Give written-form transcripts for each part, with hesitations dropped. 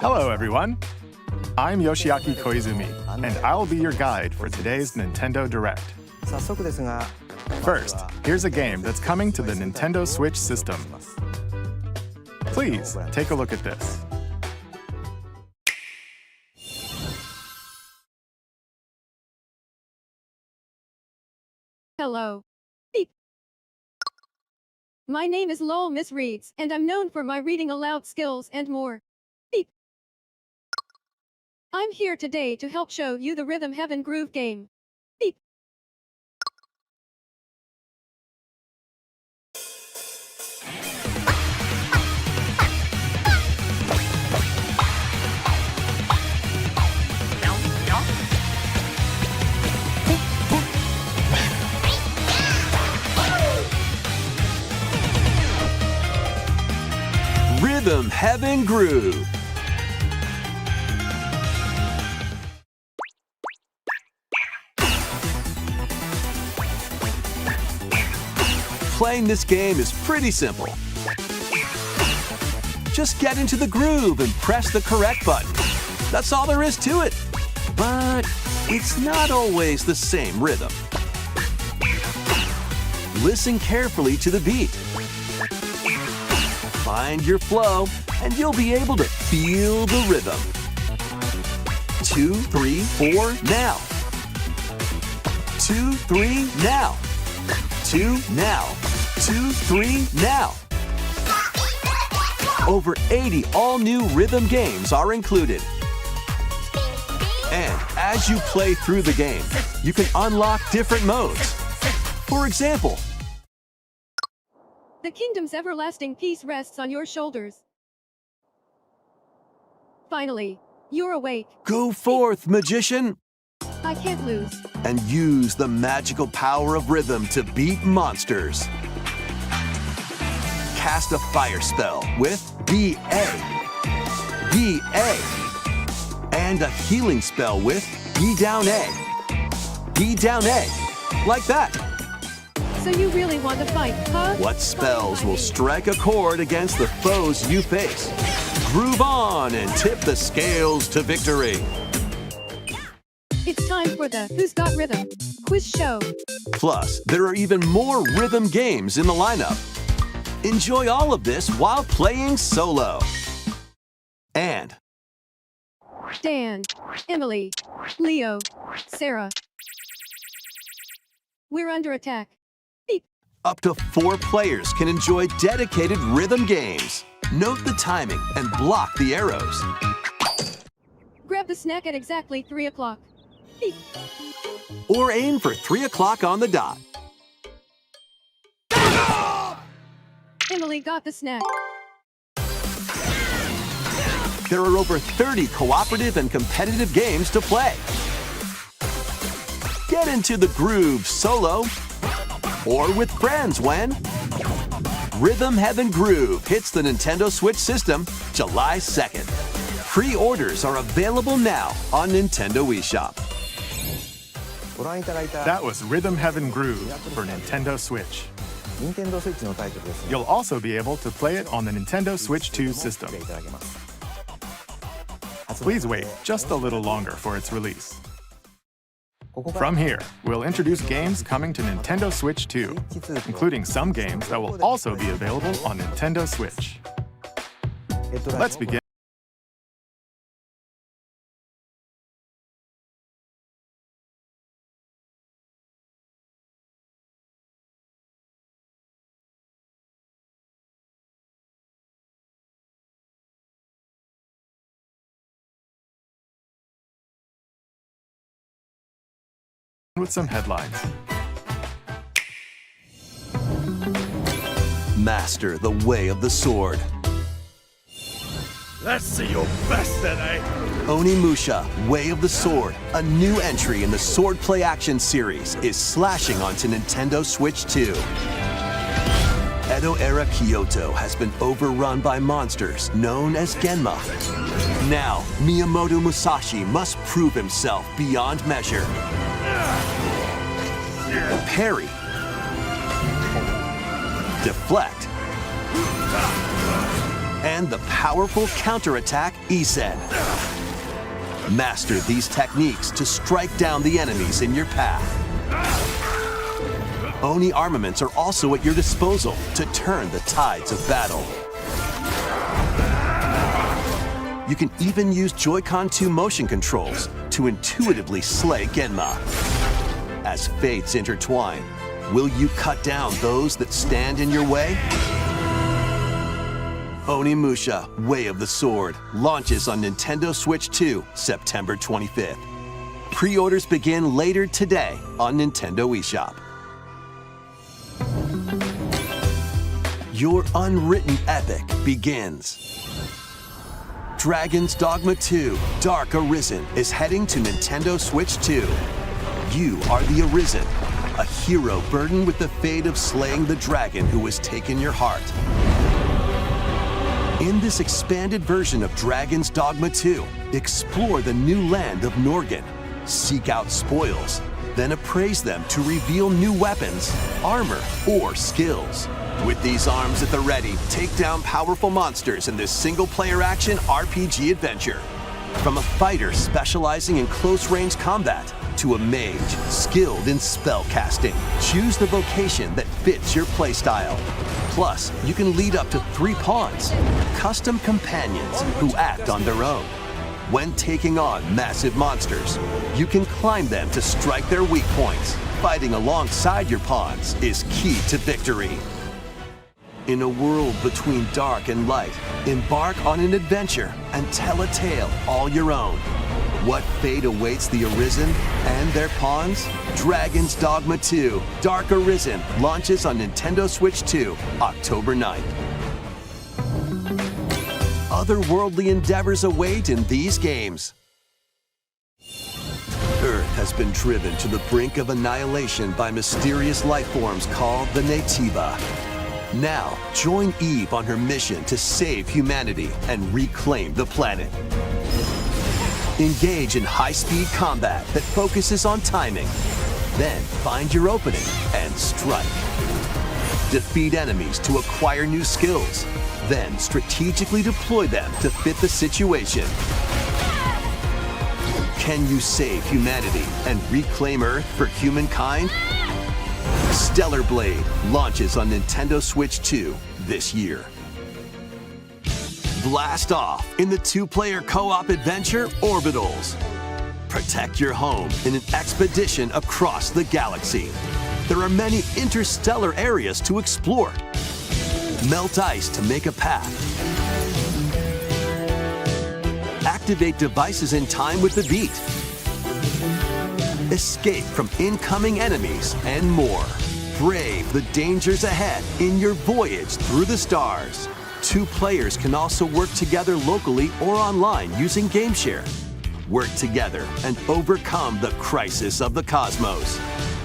Hello, everyone. I'm Yoshiaki Koizumi, and I'll be your guide for today's Nintendo Direct. First, here's a game that's coming to the Nintendo Switch system. Please, take a look at this. Hello. Beep. My name is Lowell Miss Reads, and I'm known for my reading aloud skills and more. Beep. I'm here today to help show you the Rhythm Heaven Groove game. Beep. Rhythm Heaven Groove. Playing this game is pretty simple. Just get into the groove and press the correct button. That's all there is to it. But it's not always the same rhythm. Listen carefully to the beat. Find your flow, and you'll be able to feel the rhythm. 2, 3, 4, now. 2, 3, now. 2, now. 2, 3, now. Over 80 all-new rhythm games are included. And as you play through the game, you can unlock different modes. For example, The kingdom's everlasting peace rests on your shoulders. Finally, you're awake. go forth, magician, I can't lose. and use the magical power of rhythm to beat monsters. Cast a fire spell with B.A. B.A. and a healing spell with B down A. B down A. Like that. So you really want to fight, huh? What spells will strike a chord against the foes you face? Groove on and tip the scales to victory. It's time for the Who's Got Rhythm quiz show. Plus, there are even more rhythm games in the lineup. Enjoy all of this while playing solo. And Dan, Emily, Leo, Sarah. We're under attack. Beep. up to 4 players can enjoy dedicated rhythm games. Note the timing and block the arrows. Grab the snack at exactly 3 o'clock. Beep. Or aim for 3 o'clock on the dot. Emily got the snack. There are over 30 cooperative and competitive games to play. Get into the groove solo or with friends when Rhythm Heaven Groove hits the Nintendo Switch system July 2nd. Pre-orders are available now on Nintendo eShop. That was Rhythm Heaven Groove for Nintendo Switch. You'll also be able to play it on the Nintendo Switch 2 system. Please wait just a little longer for its release. From here, we'll introduce games coming to Nintendo Switch 2, including some games that will also be available on Nintendo Switch. Let's begin. With some headlines. Master the way of the sword. Let's see your best then, eh? Onimusha, Way of the Sword, a new entry in the Sword Play Action series, is slashing onto Nintendo Switch 2. Edo-era Kyoto has been overrun by monsters known as Genma. Now, Miyamoto Musashi must prove himself beyond measure. Parry. Deflect. And the powerful counterattack Isen. Master these techniques to strike down the enemies in your path. Oni armaments are also at your disposal to turn the tides of battle. You can even use Joy-Con 2 motion controls to intuitively slay Genma. As fates intertwine, will you cut down those that stand in your way? Onimusha, Way of the Sword, launches on Nintendo Switch 2, September 25th. Pre-orders begin later today on Nintendo eShop. Your unwritten epic begins. Dragon's Dogma 2, Dark Arisen is heading to Nintendo Switch 2. You are the Arisen, a hero burdened with the fate of slaying the dragon who has taken your heart. In this expanded version of Dragon's Dogma 2, explore the new land of Norgan, seek out spoils, then appraise them to reveal new weapons, armor, or skills. With these arms at the ready, take down powerful monsters in this single-player action RPG adventure. From a fighter specializing in close-range combat to a mage skilled in spell casting, choose the vocation that fits your playstyle. Plus, you can lead up to 3 pawns, custom companions who act on their own. When taking on massive monsters, you can climb them to strike their weak points. Fighting alongside your pawns is key to victory. In a world between dark and light, embark on an adventure and tell a tale all your own. What fate awaits the Arisen and their pawns? Dragon's Dogma 2, Dark Arisen, launches on Nintendo Switch 2, October 9th. Otherworldly endeavors await in these games. Earth has been driven to the brink of annihilation by mysterious life forms called the Nativa. Now, join Eve on her mission to save humanity and reclaim the planet. Engage in high-speed combat that focuses on timing. Then find your opening and strike. Defeat enemies to acquire new skills. Then strategically deploy them to fit the situation. Can you save humanity and reclaim Earth for humankind? Stellar Blade launches on Nintendo Switch 2 this year. Blast off in the 2-player co-op adventure Orbitals. Protect your home in an expedition across the galaxy. There are many interstellar areas to explore. Melt ice to make a path. Activate devices in time with the beat. Escape from incoming enemies and more. Brave the dangers ahead in your voyage through the stars. 2 players can also work together locally or online using GameShare. Work together and overcome the crisis of the cosmos.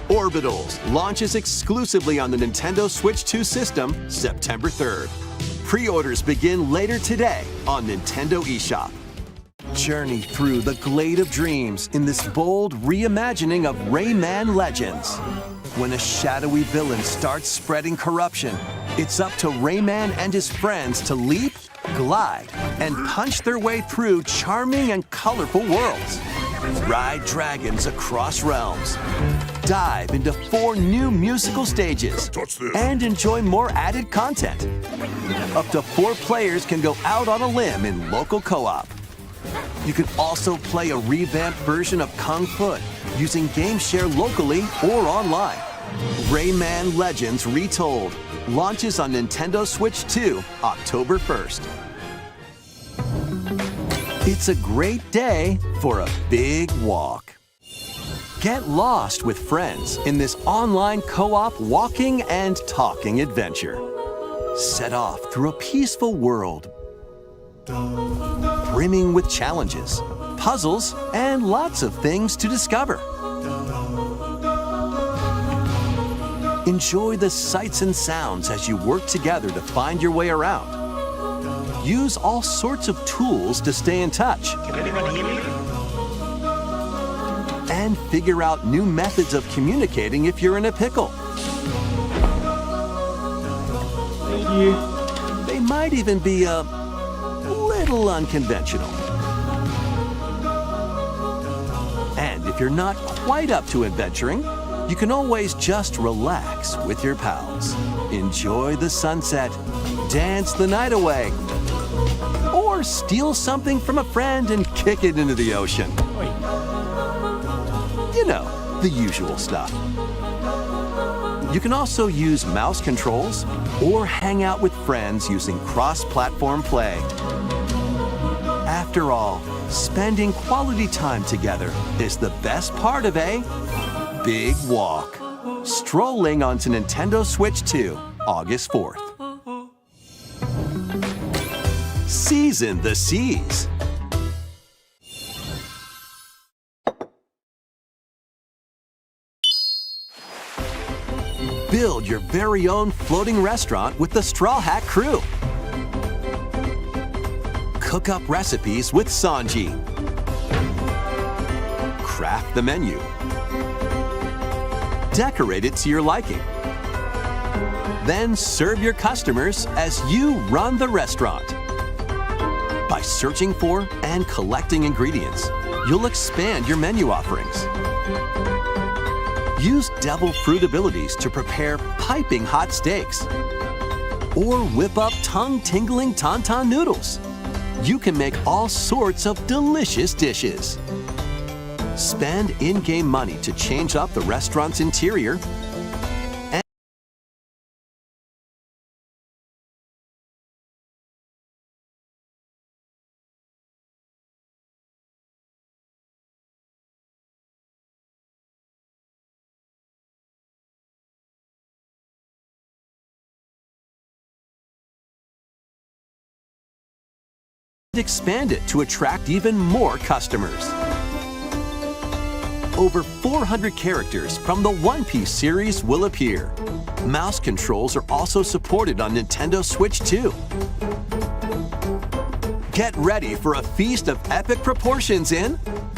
Orbitals launches exclusively on the Nintendo Switch 2 system September 3rd. Pre-orders begin later today on Nintendo eShop. Journey through the Glade of Dreams in this bold reimagining of Rayman Legends. When a shadowy villain starts spreading corruption, it's up to Rayman and his friends to leap, glide, and punch their way through charming and colorful worlds. Ride dragons across realms. Dive into 4 new musical stages and enjoy more added content. Up to 4 players can go out on a limb in local co-op. You can also play a revamped version of Kung Fu using GameShare locally or online. Rayman Legends Retold launches on Nintendo Switch 2, October 1st. It's a great day for a big walk. Get lost with friends in this online co-op walking and talking adventure. Set off through a peaceful world brimming with challenges, puzzles, and lots of things to discover. Enjoy the sights and sounds as you work together to find your way around. Use all sorts of tools to stay in touch. Can anyone hear me? And figure out new methods of communicating if you're in a pickle. Thank you. They might even be a little unconventional. And if you're not quite up to adventuring, you can always just relax with your pals. Enjoy the sunset, dance the night away, or steal something from a friend and kick it into the ocean. You know, the usual stuff. You can also use mouse controls or hang out with friends using cross-platform play. After all, spending quality time together is the best part of a big walk. Strolling onto Nintendo Switch 2, August 4th. Season the seas. Build your very own floating restaurant with the Straw Hat crew. Cook up recipes with Sanji. Craft the menu. Decorate it to your liking. Then serve your customers as you run the restaurant. By searching for and collecting ingredients, you'll expand your menu offerings. Use devil fruit abilities to prepare piping hot steaks. Or whip up tongue-tingling tauntaun noodles. You can make all sorts of delicious dishes. Spend in-game money to change up the restaurant's interior. Expand it to attract even more customers. Over 400 characters from the One Piece series will appear. Mouse controls are also supported on Nintendo Switch 2. Get ready for a feast of epic proportions in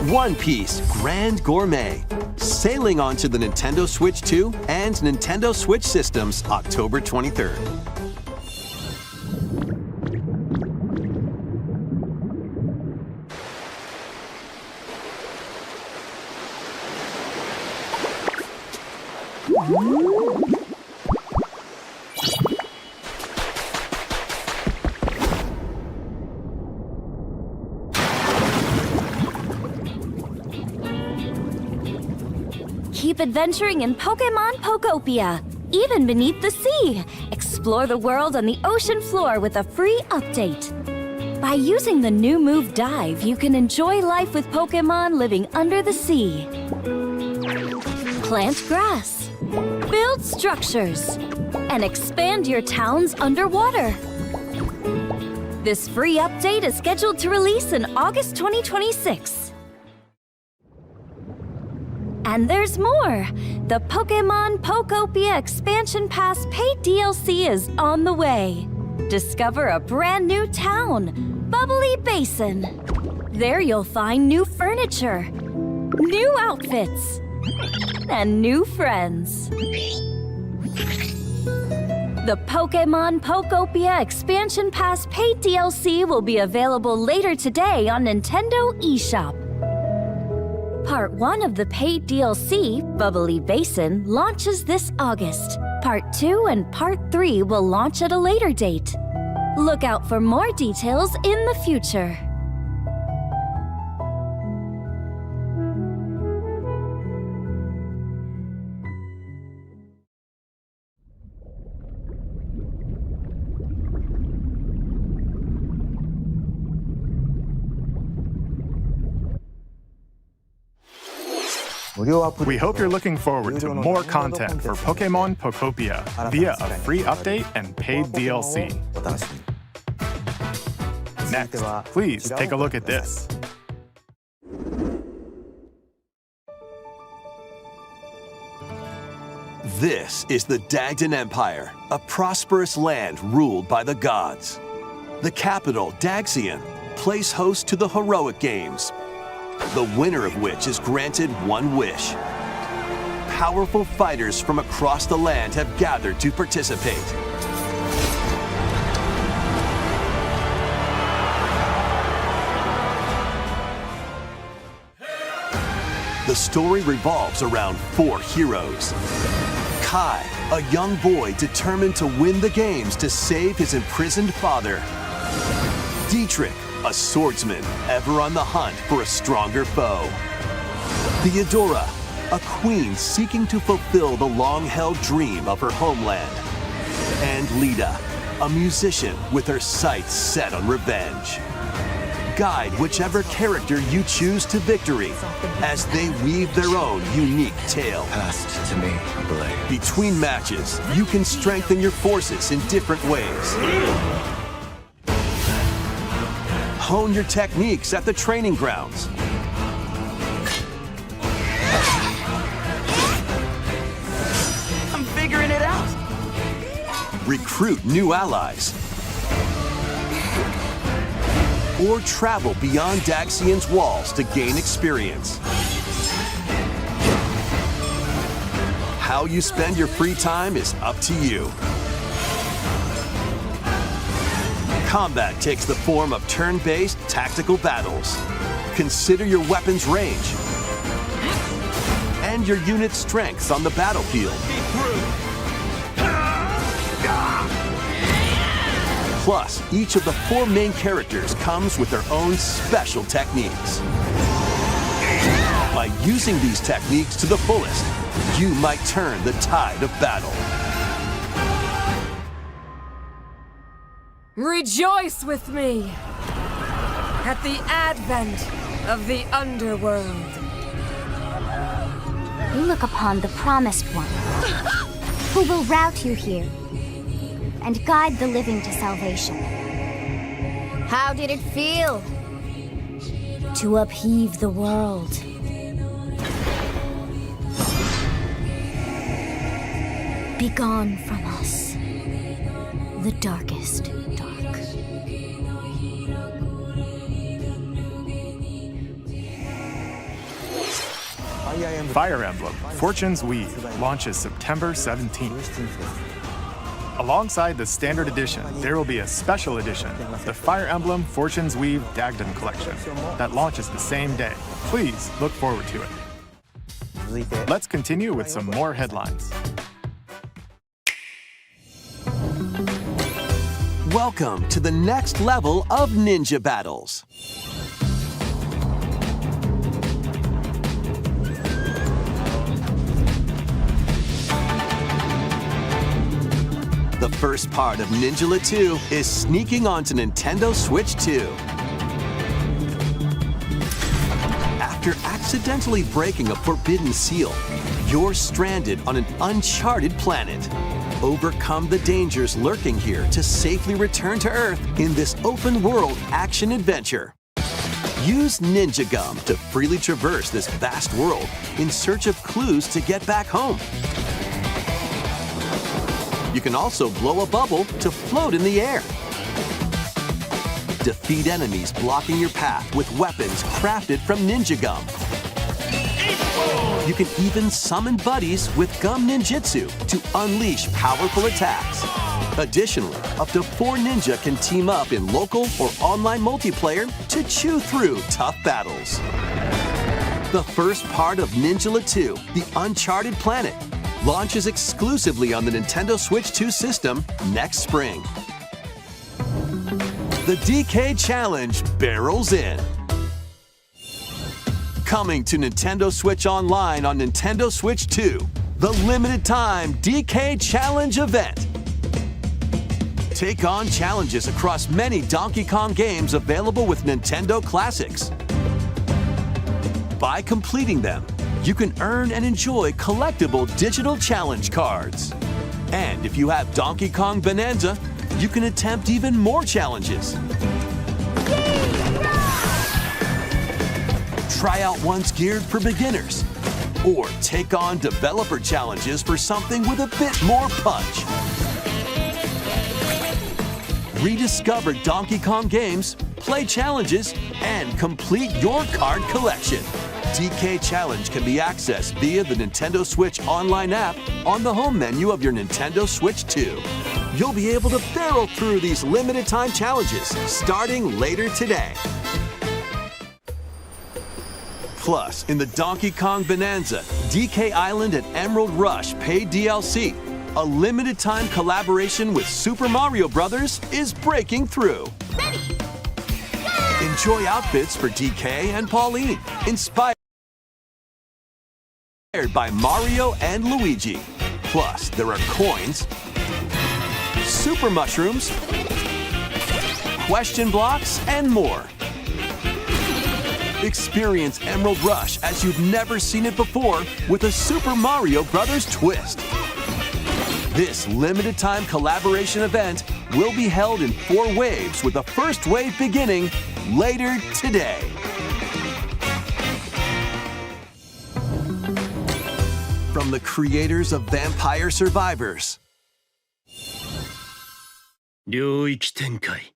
One Piece Grand Gourmet, sailing onto the Nintendo Switch 2 and Nintendo Switch systems October 23rd. Keep adventuring in Pokemon Pokopia, even beneath the sea. Explore the world on the ocean floor with a free update. By using the new move Dive, you can enjoy life with Pokemon living under the sea. Plant grass, build structures, and expand your towns underwater. This free update is scheduled to release in August 2026. And there's more! The Pokemon Pokopia Expansion Pass paid DLC is on the way. Discover a brand new town, Bubbly Basin. There you'll find new furniture, new outfits, and new friends. The Pokemon Pokopia Expansion Pass paid DLC will be available later today on Nintendo eShop. Part 1 of the paid DLC, Bubbly Basin, launches this August. Part 2 and Part 3 will launch at a later date. Look out for more details in the future. We hope you're looking forward to more content for Pokemon Pokopia via a free update and paid DLC. Next, please take a look at this. This is the Dagdan Empire, a prosperous land ruled by the gods. The capital, Daxian, plays host to the heroic games, the winner of which is granted one wish. Powerful fighters from across the land have gathered to participate. The story revolves around 4 heroes. Kai, a young boy determined to win the games to save his imprisoned father. Dietrich, a swordsman ever on the hunt for a stronger foe. Theodora, a queen seeking to fulfill the long-held dream of her homeland. And Lita, a musician with her sights set on revenge. Guide whichever character you choose to victory as they weave their own unique tale. Passed to me, blade. Between matches, you can strengthen your forces in different ways. Hone your techniques at the training grounds. I'm figuring it out. Recruit new allies. Or travel beyond Daxian's walls to gain experience. How you spend your free time is up to you. Combat takes the form of turn-based tactical battles. Consider your weapon's range and your unit's strengths on the battlefield. Plus, each of the 4 main characters comes with their own special techniques. By using these techniques to the fullest, you might turn the tide of battle. Rejoice with me at the advent of the underworld. You look upon the Promised One, who will route you here and guide the living to salvation. How did it feel to upheave the world? Begone from us, the darkest dark. Fire Emblem Fortune's Weave launches September 17th. Alongside the Standard Edition, there will be a special edition, the Fire Emblem Fortune's Weave Dagdan Collection, that launches the same day. Please look forward to it. Let's continue with some more headlines. Welcome to the next level of ninja battles. The first part of Ninjala 2 is sneaking onto Nintendo Switch 2. After accidentally breaking a forbidden seal, you're stranded on an uncharted planet. Overcome the dangers lurking here to safely return to Earth in this open-world action-adventure. Use Ninja Gum to freely traverse this vast world in search of clues to get back home. You can also blow a bubble to float in the air. Defeat enemies blocking your path with weapons crafted from Ninja Gum. You can even summon buddies with Gum Ninjutsu to unleash powerful attacks. Additionally, up to 4 ninja can team up in local or online multiplayer to chew through tough battles. The first part of Ninjala 2, The Uncharted Planet, launches exclusively on the Nintendo Switch 2 system next spring. The DK Challenge barrels in. Coming to Nintendo Switch Online on Nintendo Switch 2, the limited time DK Challenge event. Take on challenges across many Donkey Kong games available with Nintendo Classics. By completing them, you can earn and enjoy collectible digital challenge cards. And if you have Donkey Kong Bonanza, you can attempt even more challenges. Try out ones geared for beginners. Or take on developer challenges for something with a bit more punch. Rediscover Donkey Kong games, play challenges, and complete your card collection. DK Challenge can be accessed via the Nintendo Switch online app on the home menu of your Nintendo Switch 2. You'll be able to barrel through these limited time challenges starting later today. Plus, in the Donkey Kong Bonanza, DK Island and Emerald Rush paid DLC, a limited time collaboration with Super Mario Bros. Is breaking through. Enjoy outfits for DK and Pauline, inspired by Mario and Luigi. Plus, there are coins, super mushrooms, question blocks, and more. Experience Emerald Rush as you've never seen it before with a Super Mario Bros. Twist. This limited time collaboration event will be held in 4 waves with the first wave beginning later today. From the creators of Vampire Survivors. 領域展開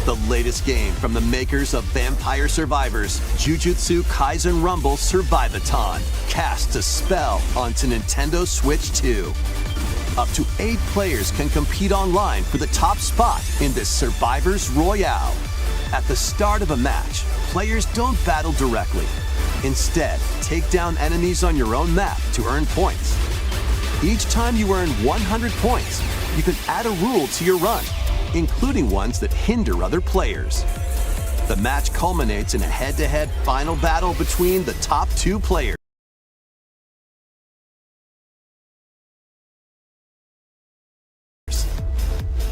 The latest game from the makers of Vampire Survivors, Jujutsu Kaisen Rumble Survivathon, casts a spell onto Nintendo Switch 2. Up to 8 players can compete online for the top spot in this Survivors Royale. At the start of a match, players don't battle directly. Instead, take down enemies on your own map to earn points. Each time you earn 100 points, you can add a rule to your run, including ones that hinder other players. The match culminates in a head-to-head final battle between the top 2 players.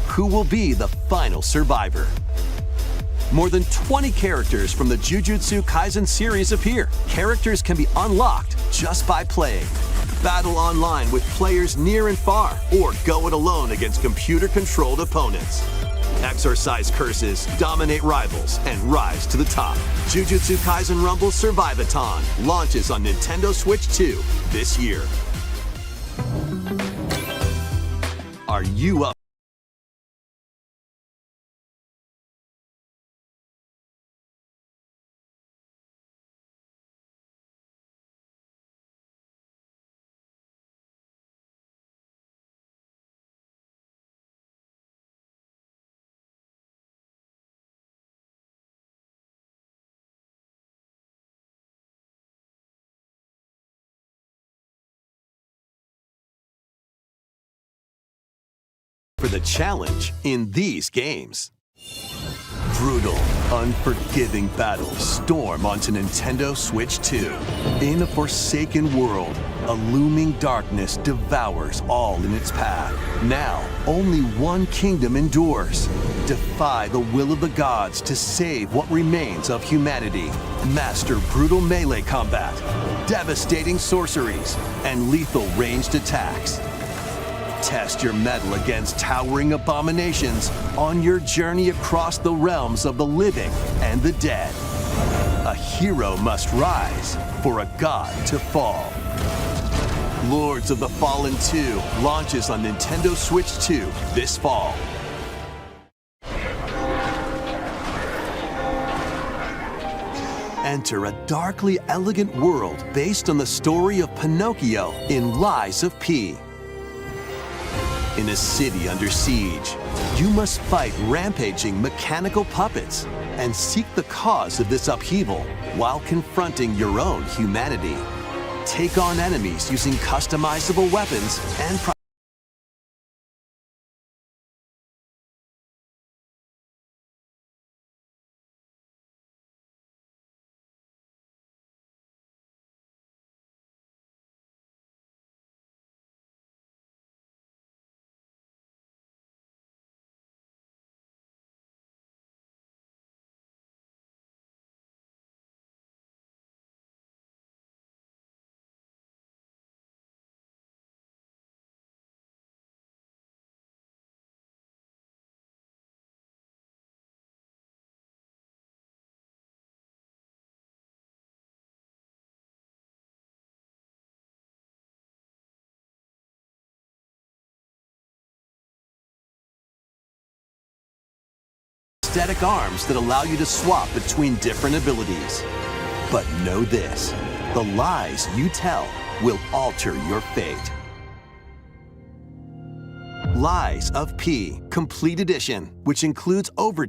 Who will be the final survivor? More than 20 characters from the Jujutsu Kaisen series appear. Characters can be unlocked just by playing. Battle online with players near and far, or go it alone against computer-controlled opponents. Exorcise curses, dominate rivals, and rise to the top. Jujutsu Kaisen Rumble Survivathon launches on Nintendo Switch 2 this year. Are you up? For the challenge in these games. Brutal, unforgiving battles storm onto Nintendo Switch 2. In a forsaken world, a looming darkness devours all in its path. Now, only one kingdom endures. Defy the will of the gods to save what remains of humanity. Master brutal melee combat, devastating sorceries, and lethal ranged attacks. Test your mettle against towering abominations on your journey across the realms of the living and the dead. A hero must rise for a god to fall. Lords of the Fallen 2 launches on Nintendo Switch 2 this fall. Enter a darkly elegant world based on the story of Pinocchio in Lies of P. In a city under siege, you must fight rampaging mechanical puppets and seek the cause of this upheaval while confronting your own humanity. Take on enemies using customizable weapons and prosthetic arms that allow you to swap between different abilities. But know this, the lies you tell will alter your fate. Lies of P, Complete Edition, which includes over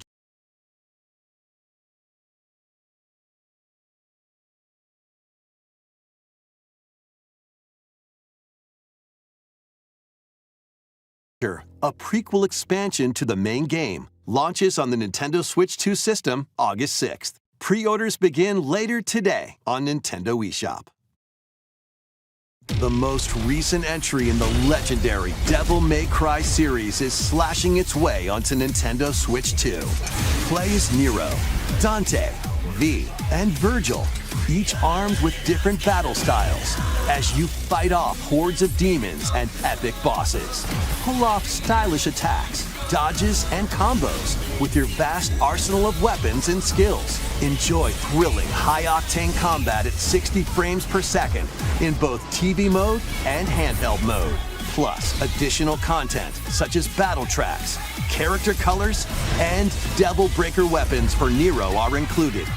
a prequel expansion to the main game, launches on the Nintendo Switch 2 system August 6th. Pre-orders begin later today on Nintendo eShop. The most recent entry in the legendary Devil May Cry series is slashing its way onto Nintendo Switch 2. Play as Nero, Dante, V, and Virgil, each armed with different battle styles, as you fight off hordes of demons and epic bosses. Pull off stylish attacks, dodges, and combos with your vast arsenal of weapons and skills. Enjoy thrilling, high-octane combat at 60 frames per second in both TV mode and handheld mode. Plus, additional content such as battle tracks, character colors, and Devil Breaker weapons for Nero are included.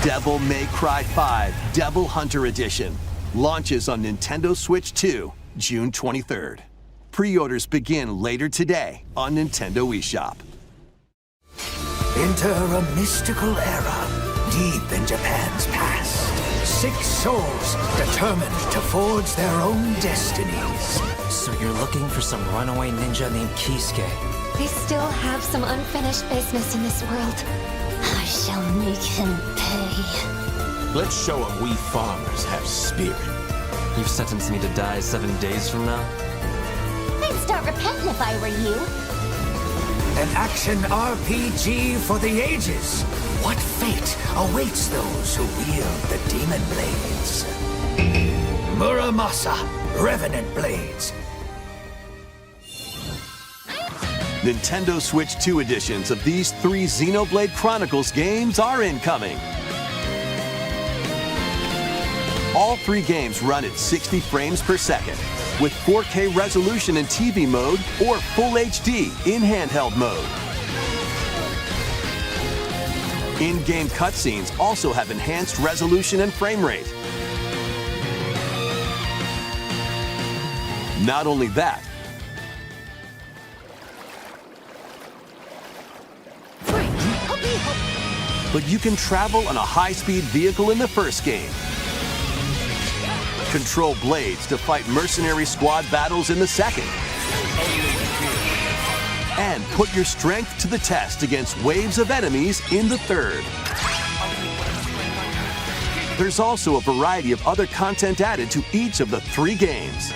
Devil May Cry 5 Devil Hunter Edition launches on Nintendo Switch 2, June 23rd. Pre-orders begin later today on Nintendo eShop. Enter a mystical era deep in Japan's past. 6 souls determined to forge their own destinies. So you're looking for some runaway ninja named Kisuke? They still have some unfinished business in this world. I shall make him pay. Let's show him we farmers have spirit. You've sentenced me to die 7 days from now? I'd start repenting if I were you. An action RPG for the ages. What fate awaits those who wield the demon blades? Muramasa, Revenant Blades. Nintendo Switch 2 editions of these 3 Xenoblade Chronicles games are incoming. All 3 games run at 60 frames per second, with 4K resolution in TV mode or Full HD in handheld mode. In-game cutscenes also have enhanced resolution and frame rate. Not only that, but you can travel on a high-speed vehicle in the first game, control blades to fight mercenary squad battles in the second, and put your strength to the test against waves of enemies in the third. There's also a variety of other content added to each of the 3 games.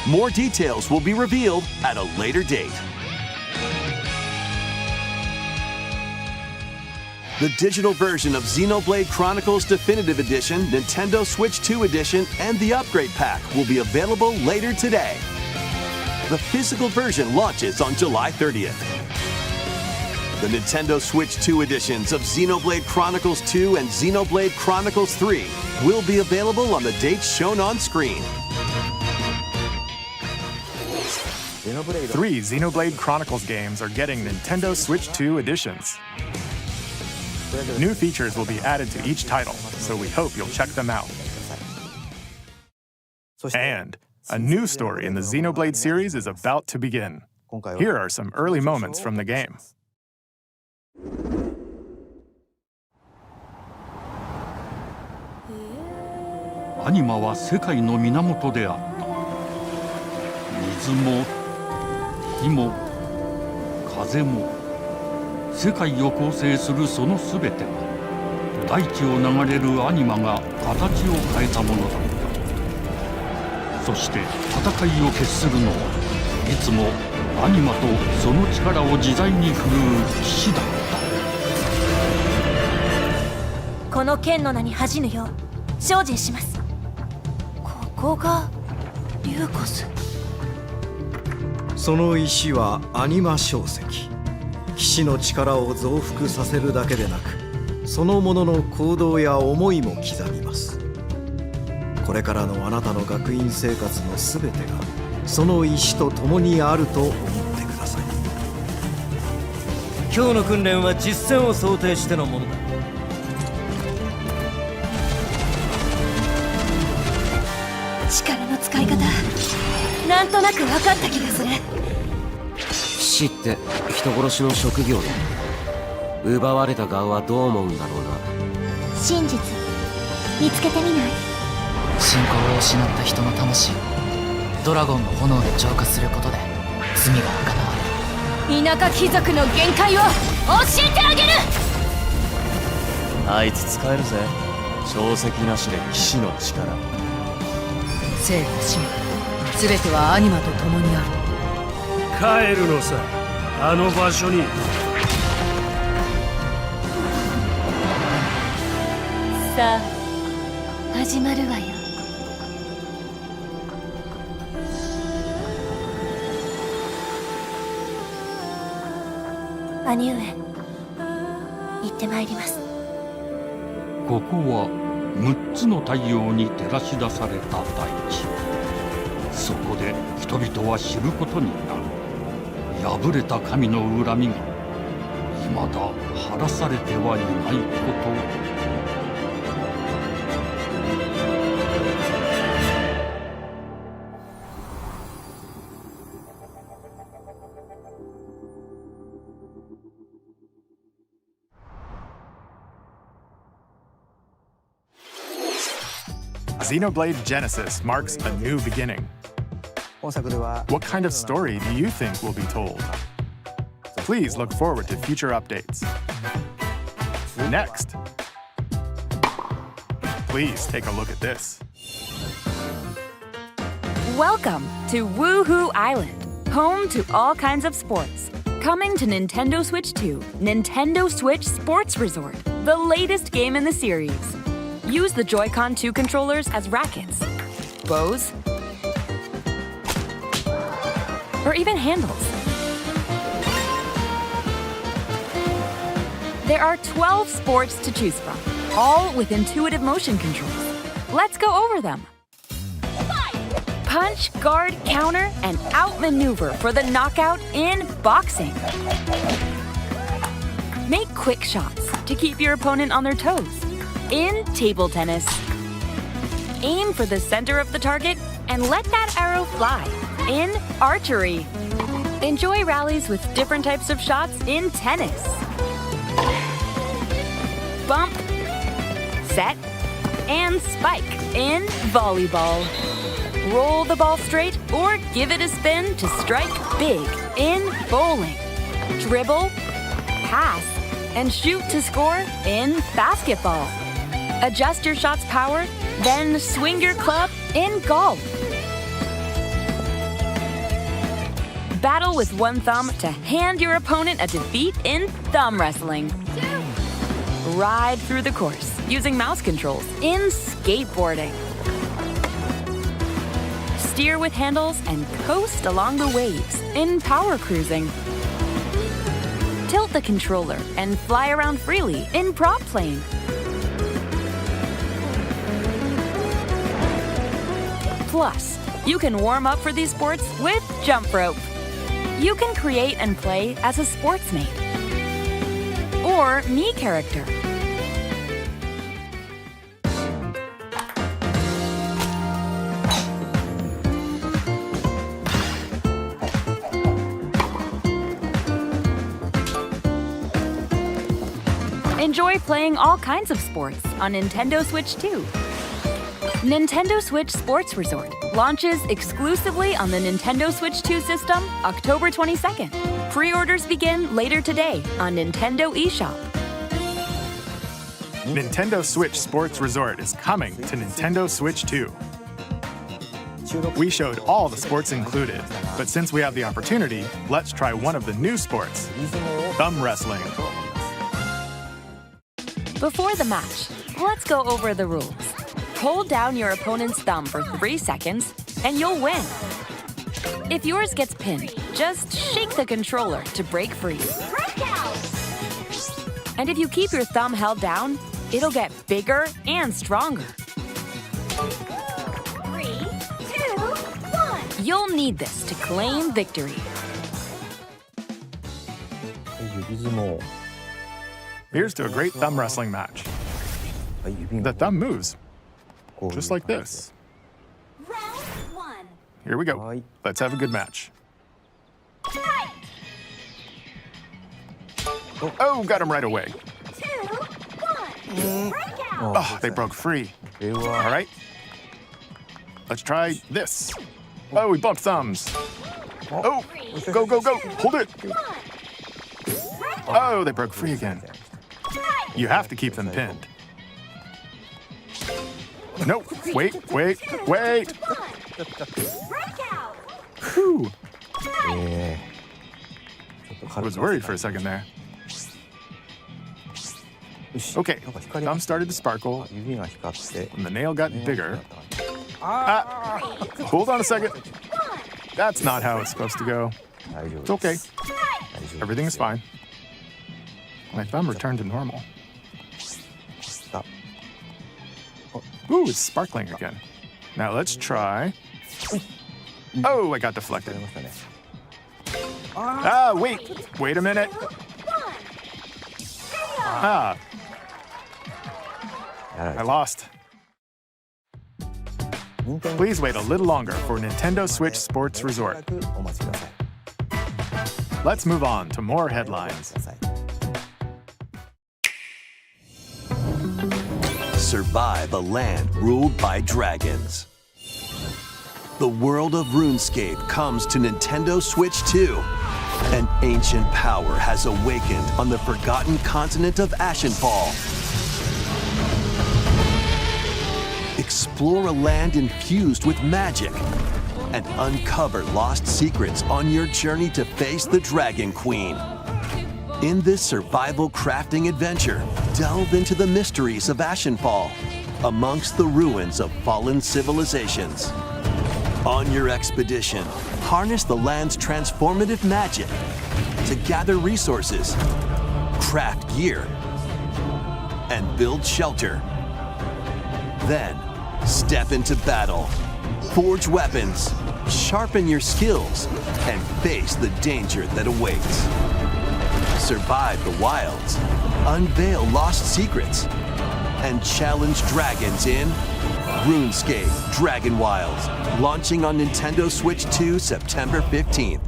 More details will be revealed at a later date. The digital version of Xenoblade Chronicles Definitive Edition, Nintendo Switch 2 Edition, and the Upgrade Pack will be available later today. The physical version launches on July 30th. The Nintendo Switch 2 editions of Xenoblade Chronicles 2 and Xenoblade Chronicles 3 will be available on the dates shown on screen. 3 Xenoblade Chronicles games are getting Nintendo Switch 2 editions. New features will be added to each title, so we hope you'll check them out. And a new story in the Xenoblade series is about to begin. Here are some early moments from the game. アニマは世界の源であった。水も火も風も世界を構成するそのすべては大地を流れるアニマが形を変えたものだった。そして戦いを決するのはいつもアニマとその力を自在に振るう騎士だった。この剣の名に恥じぬよう精進します。ここがリューコス。その石はアニマ晶石。騎士の力を増幅させるだけでなく、そのものの行動や思いも刻みます。これからのあなたの学院生活のすべてがその石と共にあると思ってください。今日の訓練は実戦を想定してのものだ。力の使い方、なんとなく分かった気がする。死って人殺しの職業だ。奪われた側はどう思うんだろうな。真実見つけてみない？信仰を失った人の魂をドラゴンの炎で浄化することで罪が贖われる。田舎貴族の限界を教えてあげる。あいつ使えるぜ。証石なしで騎士の力。生と死全てはアニマと共にある。帰るのさ、あの場所に。さあ始まるわよ。兄上、行ってまいります。ここは6つの太陽に照らし出された大地。そこで人々は知ることになる。破れた神の恨みが未だ晴らされてはいないことを。Xenoblade Genesis marks a new beginning. What kind of story do you think will be told? Please look forward to future updates. Next, please take a look at this. Welcome to Woohoo Island, home to all kinds of sports. Coming to Nintendo Switch 2, Nintendo Switch Sports Resort, the latest game in the series. Use the Joy-Con 2 controllers as rackets, bows, or even handles. There are 12 sports to choose from, all with intuitive motion controls. Let's go over them. Punch, guard, counter, and outmaneuver for the knockout in boxing. Make quick shots to keep your opponent on their toes in table tennis. Aim for the center of the target and let that arrow fly in archery. Enjoy rallies with different types of shots in tennis. Bump, set, and spike in volleyball. Roll the ball straight or give it a spin to strike big in bowling. Dribble, pass, and shoot to score in basketball. Adjust your shot's power, then swing your club in golf. Battle with one thumb to hand your opponent a defeat in thumb wrestling. Ride through the course using mouse controls in skateboarding. Steer with handles and coast along the waves in power cruising. Tilt the controller and fly around freely in prop plane. Plus, you can warm up for these sports with jump rope. You can create and play as a sportsmate or Mii character. Enjoy playing all kinds of sports on Nintendo Switch 2. Nintendo Switch Sports Resort launches exclusively on the Nintendo Switch 2 system October 22nd. Pre-orders begin later today on Nintendo eShop. Nintendo Switch Sports Resort is coming to Nintendo Switch 2. We showed all the sports included, but since we have the opportunity, let's try one of the new sports, thumb wrestling. Before the match, let's go over the rules. Hold down your opponent's thumb for 3 seconds, and you'll win. If yours gets pinned, just shake the controller to break free. And if you keep your thumb held down, it'll get bigger and stronger. 3, 2, 1. You'll need this to claim victory. Here's to a great thumb wrestling match. The thumb moves, just like this. Here we go. Let's have a good match. Oh, got him right away. Oh, they broke free. All right. Let's try this. Oh, we bumped thumbs. Oh, go, go, go. Hold it. Oh, they broke free again. You have to keep them pinned. No, wait. Whew. I was worried for a second there. Okay, thumb started to sparkle, and the nail got bigger. Hold on a second. That's not how it's supposed to go. It's okay. Everything is fine. My thumb returned to normal. Ooh, it's sparkling again. Now let's try. Oh, I got deflected. Wait a minute. I lost. Please wait a little longer for Nintendo Switch Sports Resort. Let's move on to more headlines. Survive a land ruled by dragons. The world of RuneScape comes to Nintendo Switch 2. An ancient power has awakened on the forgotten continent of Ashenfall. Explore a land infused with magic and uncover lost secrets on your journey to face the Dragon Queen. In this survival crafting adventure, delve into the mysteries of Ashenfall amongst the ruins of fallen civilizations. On your expedition, harness the land's transformative magic to gather resources, craft gear, and build shelter. Then, step into battle, forge weapons, sharpen your skills, and face the danger that awaits. Survive the wilds, unveil lost secrets, and challenge dragons in RuneScape Dragon Wilds, launching on Nintendo Switch 2 September 15th.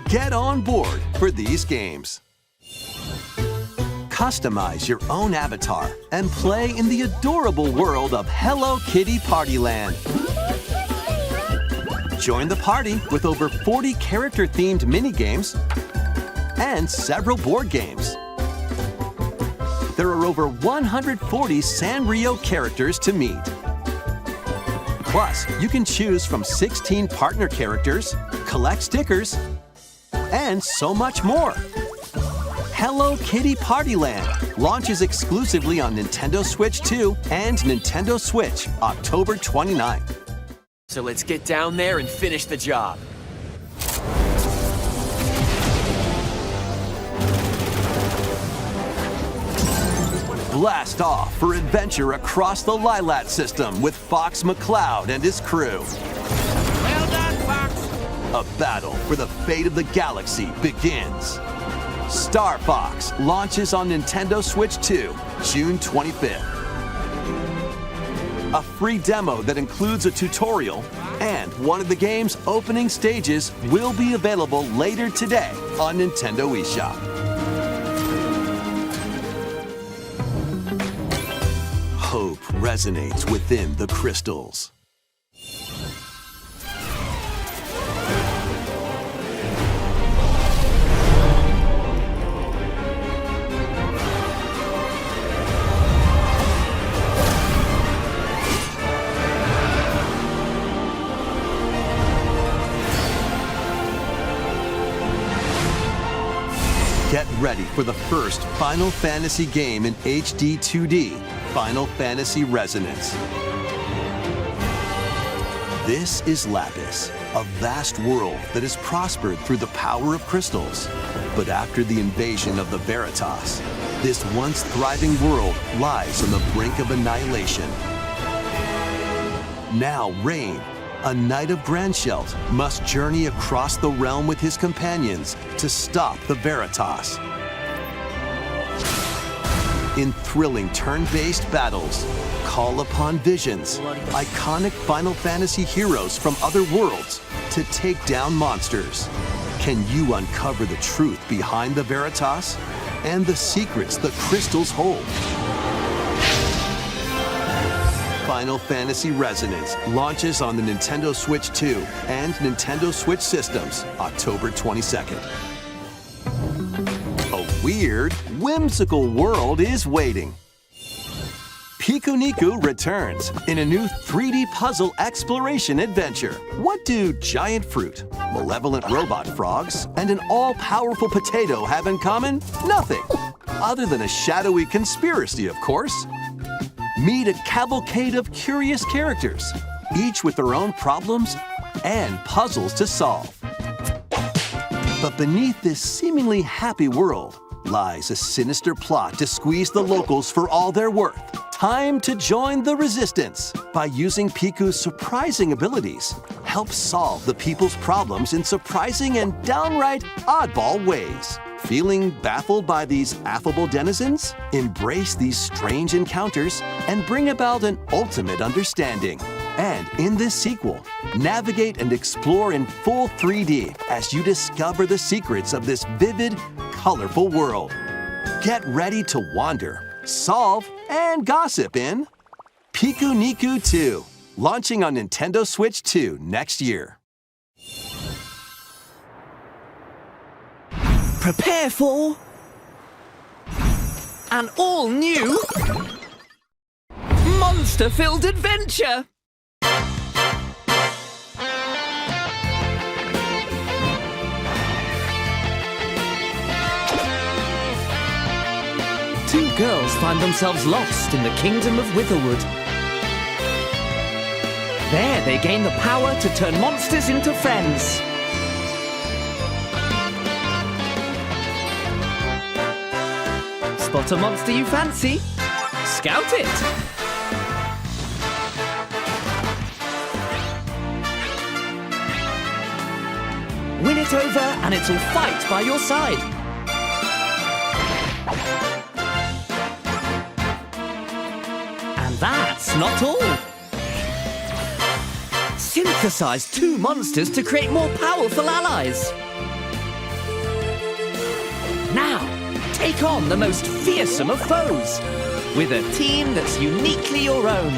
Get on board for these games. Customize your own avatar and play in the adorable world of Hello Kitty Partyland. Join the party with over 40 character-themed mini-games and several board games. There are over 140 Sanrio characters to meet. Plus, you can choose from 16 partner characters, collect stickers, and so much more. Hello Kitty Partyland launches exclusively on Nintendo Switch 2 and Nintendo Switch October 29th. So let's get down there and finish the job. Blast off for adventure across the Lilat system with Fox McCloud and his crew. Well done, Fox. A battle for the fate of the galaxy begins. Star Fox launches on Nintendo Switch 2, June 25th. A free demo that includes a tutorial and one of the game's opening stages will be available later today on Nintendo eShop. Hope resonates within the crystals. Get ready for the first Final Fantasy game in HD 2D, Final Fantasy Resonance. This is Lapis, a vast world that has prospered through the power of crystals. But after the invasion of the Veritas, this once thriving world lies on the brink of annihilation. Now Rain, a knight of Grandshelt must journey across the realm with his companions to stop the Veritas. In thrilling turn-based battles, call upon visions, iconic Final Fantasy heroes from other worlds to take down monsters. Can you uncover the truth behind the Veritas and the secrets the crystals hold? Final Fantasy Resonance launches on the Nintendo Switch 2 and Nintendo Switch systems October 22nd. A weird, whimsical world is waiting. Piku Niku returns in a new 3D puzzle exploration adventure. What do giant fruit, malevolent robot frogs, and an all-powerful potato have in common? Nothing, other than a shadowy conspiracy, of course. Meet a cavalcade of curious characters, each with their own problems and puzzles to solve. But beneath this seemingly happy world lies a sinister plot to squeeze the locals for all they're worth. Time to join the resistance by using Piku's surprising abilities. Help solve the people's problems in surprising and downright oddball ways. Feeling baffled by these affable denizens? Embrace these strange encounters and bring about an ultimate understanding. And in this sequel, navigate and explore in full 3D as you discover the secrets of this vivid, colorful world. Get ready to wander, solve, and gossip in Piku Niku 2, launching on Nintendo Switch 2 next year. Prepare for an all-new monster-filled adventure! Two girls find themselves lost in the kingdom of Witherwood. There they gain the power to turn monsters into friends. Spot a monster you fancy? Scout it! Win it over and it'll fight by your side. And that's not all. Synthesize two monsters to create more powerful allies. Now, take on the most fearsome of foes with a team that's uniquely your own.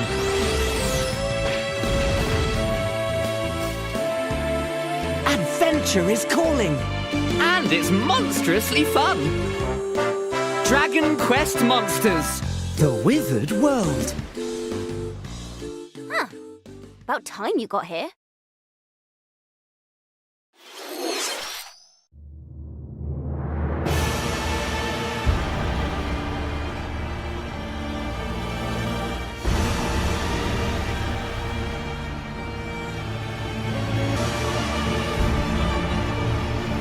Adventure is calling, and it's monstrously fun. Dragon Quest Monsters, the Withered World. Huh. About time you got here.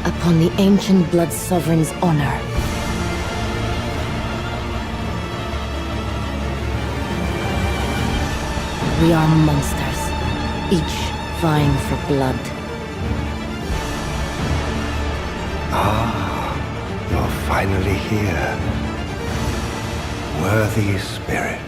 Upon the ancient Blood Sovereign's honor. We are monsters, each vying for blood. Ah, you're finally here. Worthy spirit.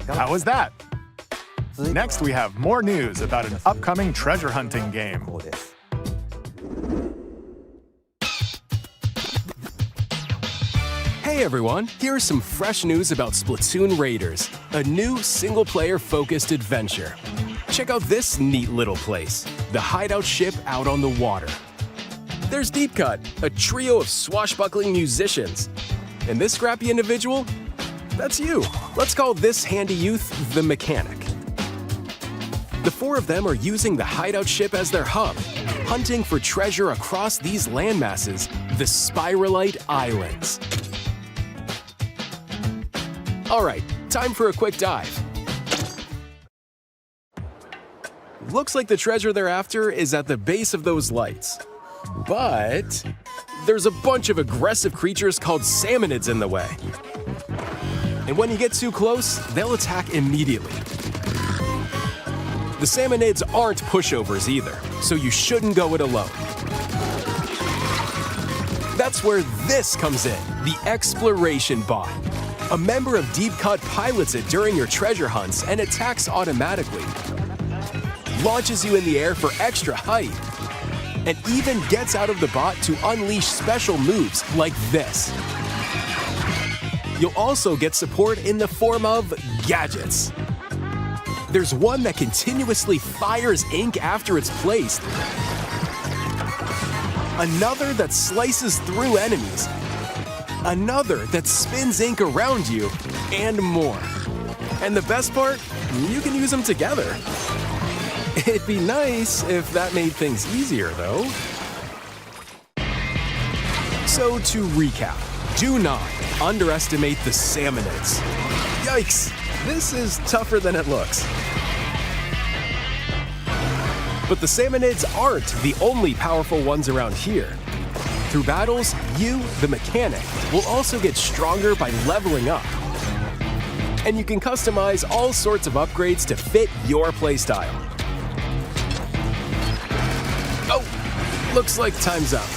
How was that? Next, we have more news about an upcoming treasure hunting game. Hey everyone, here is some fresh news about Splatoon Raiders, a new single-player focused adventure. Check out this neat little place, the hideout ship out on the water. There's Deep Cut, a trio of swashbuckling musicians. And this scrappy individual? That's you. Let's call this handy youth the Mechanic. The four of them are using the hideout ship as their hub, hunting for treasure across these landmasses, the Spiralite Islands. Alright, time for a quick dive. Looks like the treasure they're after is at the base of those lights. But there's a bunch of aggressive creatures called salmonids in the way. And when you get too close, they'll attack immediately. The salmonids aren't pushovers either, so you shouldn't go it alone. That's where this comes in, the exploration bot. A member of Deep Cut pilots it during your treasure hunts and attacks automatically. Launches you in the air for extra height. And even gets out of the bot to unleash special moves like this. You'll also get support in the form of gadgets. There's one that continuously fires ink after it's placed. Another that slices through enemies. Another that spins ink around you, and more. And the best part, you can use them together. It'd be nice if that made things easier, though. So to recap, do not underestimate the salmonids. Yikes, this is tougher than it looks. But the salmonids aren't the only powerful ones around here. Through battles, you, the mechanic, will also get stronger by leveling up. And you can customize all sorts of upgrades to fit your playstyle. Oh, looks like time's up.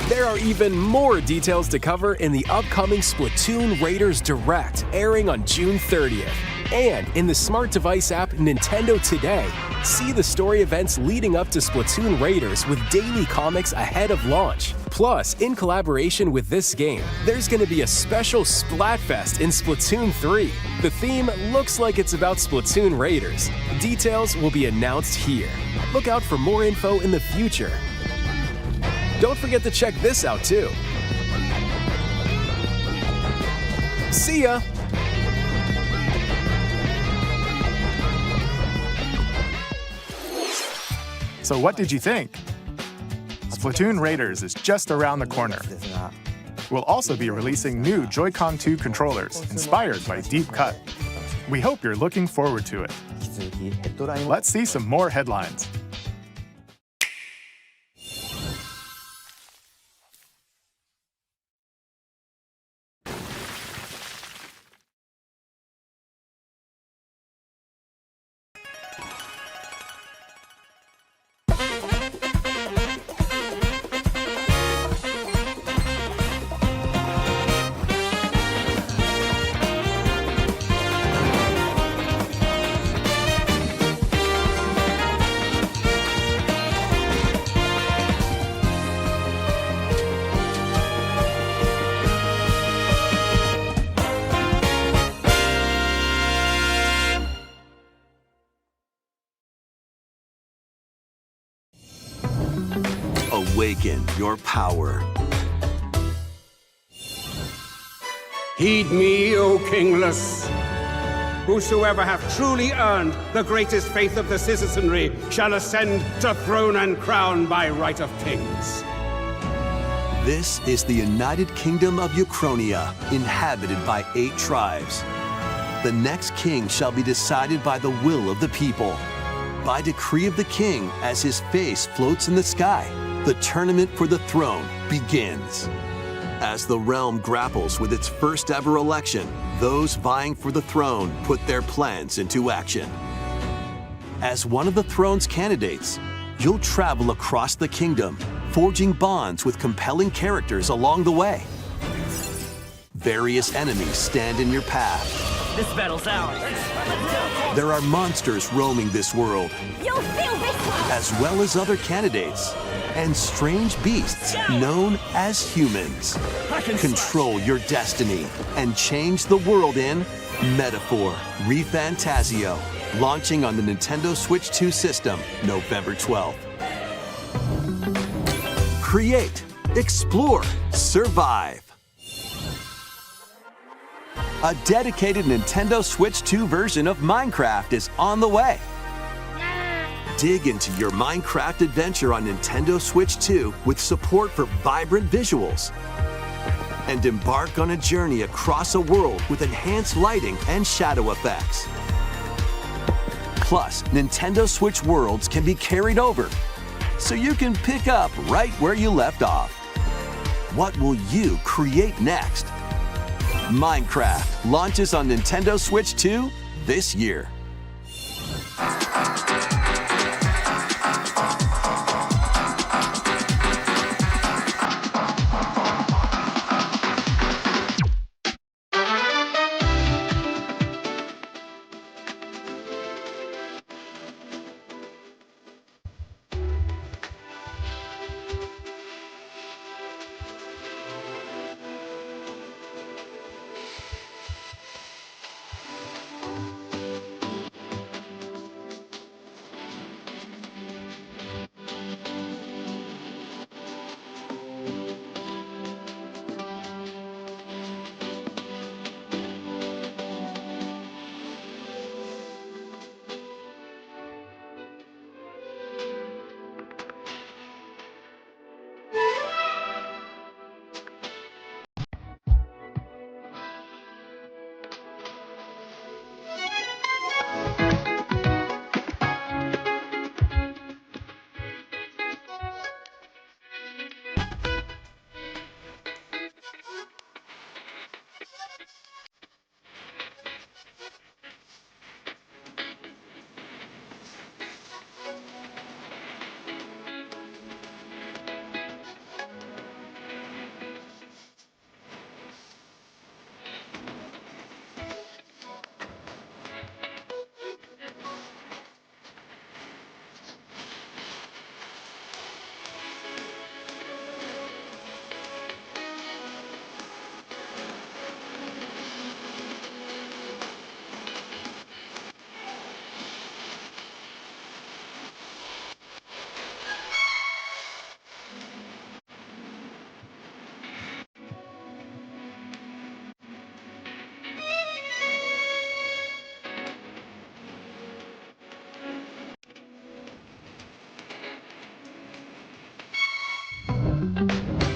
There are even more details to cover in the upcoming Splatoon Raiders Direct, airing on June 30th. And in the smart device app Nintendo Today, see the story events leading up to Splatoon Raiders with daily comics ahead of launch. Plus, in collaboration with this game, there's going to be a special Splatfest in Splatoon 3. The theme looks like it's about Splatoon Raiders. Details will be announced here. Look out for more info in the future. Don't forget to check this out too. See ya! So what did you think? Splatoon Raiders is just around the corner. We'll also be releasing new Joy-Con 2 controllers inspired by Deep Cut. We hope you're looking forward to it. Let's see some more headlines. Awaken your power. Heed me, O kingless. Whosoever hath truly earned the greatest faith of the citizenry shall ascend to throne and crown by right of kings. This is the United Kingdom of Uchronia, inhabited by 8 tribes. The next king shall be decided by the will of the people. By decree of the king, as his face floats in the sky, the tournament for the throne begins. As the realm grapples with its first ever election, those vying for the throne put their plans into action. As one of the throne's candidates, you'll travel across the kingdom, forging bonds with compelling characters along the way. Various enemies stand in your path. This battle's ours. There are monsters roaming this world, You'll feel this one! as well as other candidates, and strange beasts known as humans. Control your destiny and change the world in Metaphor ReFantazio, launching on the Nintendo Switch 2 system November 12th. Create, explore, survive. A dedicated Nintendo Switch 2 version of Minecraft is on the way. Dig into your Minecraft adventure on Nintendo Switch 2 with support for vibrant visuals, and embark on a journey across a world with enhanced lighting and shadow effects. Plus, Nintendo Switch Worlds can be carried over, so you can pick up right where you left off. What will you create next? Minecraft launches on Nintendo Switch 2 this year.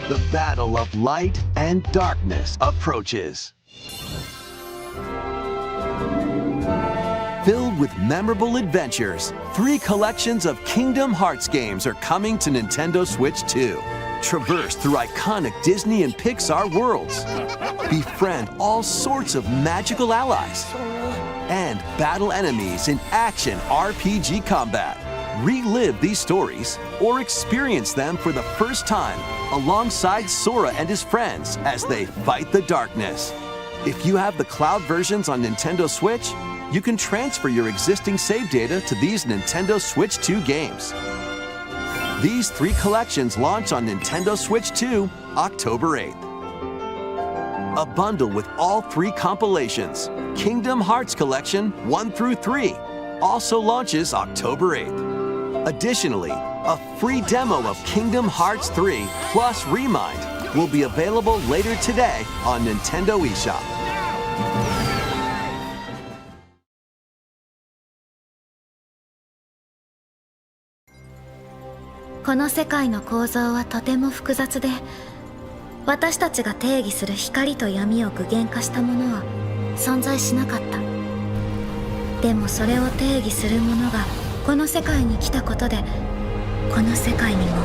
The battle of light and darkness approaches. Filled with memorable adventures, 3 collections of Kingdom Hearts games are coming to Nintendo Switch 2. Traverse through iconic Disney and Pixar worlds. Befriend all sorts of magical allies. And battle enemies in action RPG combat. Relive these stories or experience them for the first time alongside Sora and his friends as they fight the darkness. If you have the cloud versions on Nintendo Switch, you can transfer your existing save data to these Nintendo Switch 2 games. These 3 collections launch on Nintendo Switch 2 October 8th. A bundle with all 3 compilations, Kingdom Hearts Collection 1 through 3, also launches October 8th. Additionally, a free demo of Kingdom Hearts 3 plus Remind will be available later today on Nintendo eShop. この世界の構造はとても複雑で、私たちが定義する光と闇を具現化したものは存在しなかった。でもそれを定義するものがこの世界に来たことで、この世界にも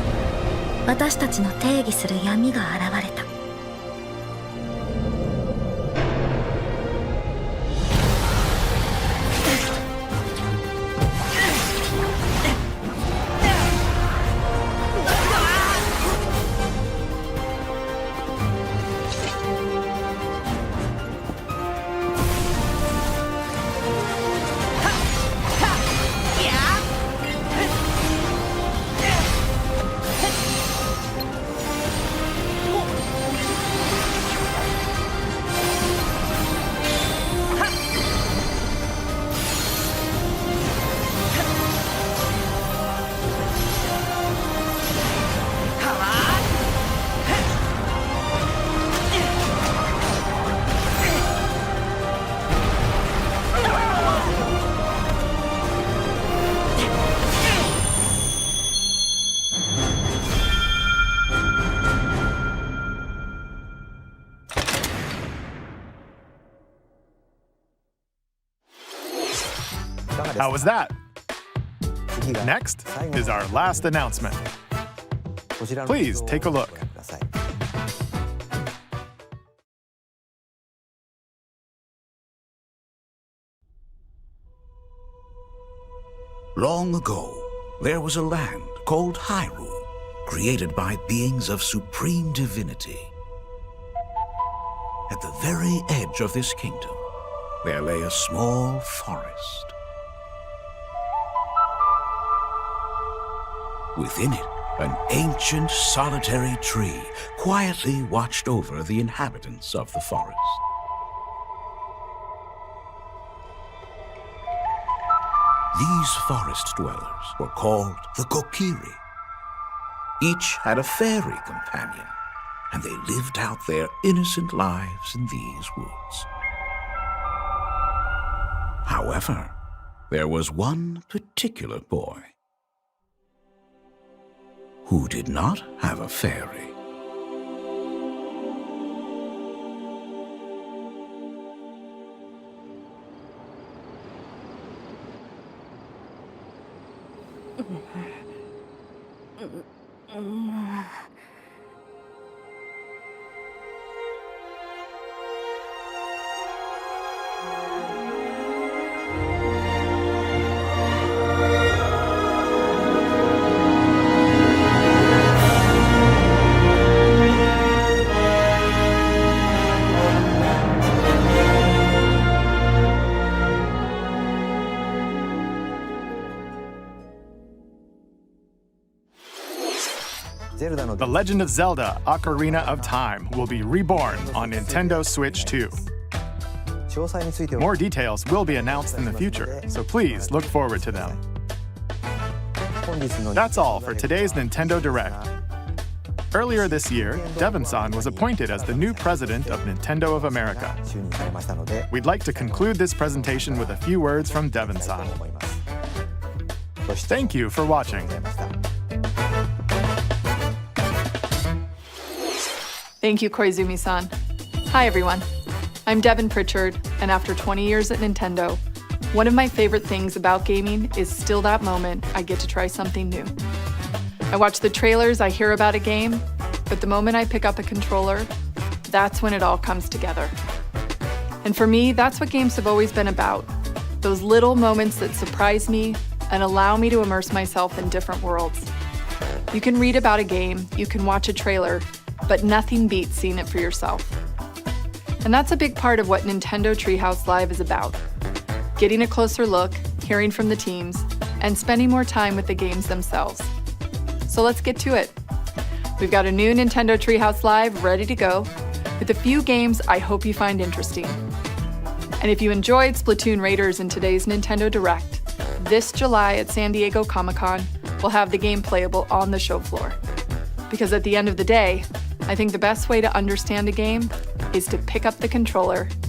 私たちの定義する闇が現れた。How was that? Next is our last announcement. Please take a look. Long ago, there was a land called Hyrule, created by beings of supreme divinity. At the very edge of this kingdom, there lay a small forest. Within it, an ancient solitary tree quietly watched over the inhabitants of the forest. These forest dwellers were called the Kokiri. Each had a fairy companion, and they lived out their innocent lives in these woods. However, there was one particular boy who did not have a fairy. The Legend of Zelda: Ocarina of Time will be reborn on Nintendo Switch 2. More details will be announced in the future, so please look forward to them. That's all for today's Nintendo Direct. Earlier this year, Devon-san was appointed as the new president of Nintendo of America. We'd like to conclude this presentation with a few words from Devon-san. Thank you for watching. Thank you, Koizumi-san. Hi, everyone. I'm Devin Pritchard, and after 20 years at Nintendo, one of my favorite things about gaming is still that moment I get to try something new. I watch the trailers, I hear about a game, but the moment I pick up a controller, that's when it all comes together. And for me, that's what games have always been about. Those little moments that surprise me and allow me to immerse myself in different worlds. You can read about a game, you can watch a trailer, but nothing beats seeing it for yourself. And that's a big part of what Nintendo Treehouse Live is about. Getting a closer look, hearing from the teams, and spending more time with the games themselves. So let's get to it. We've got a new Nintendo Treehouse Live ready to go, with a few games I hope you find interesting. And if you enjoyed Splatoon Raiders in today's Nintendo Direct, this July at San Diego Comic-Con, we'll have the game playable on the show floor. Because at the end of the day, I think the best way to understand a game is to pick up the controller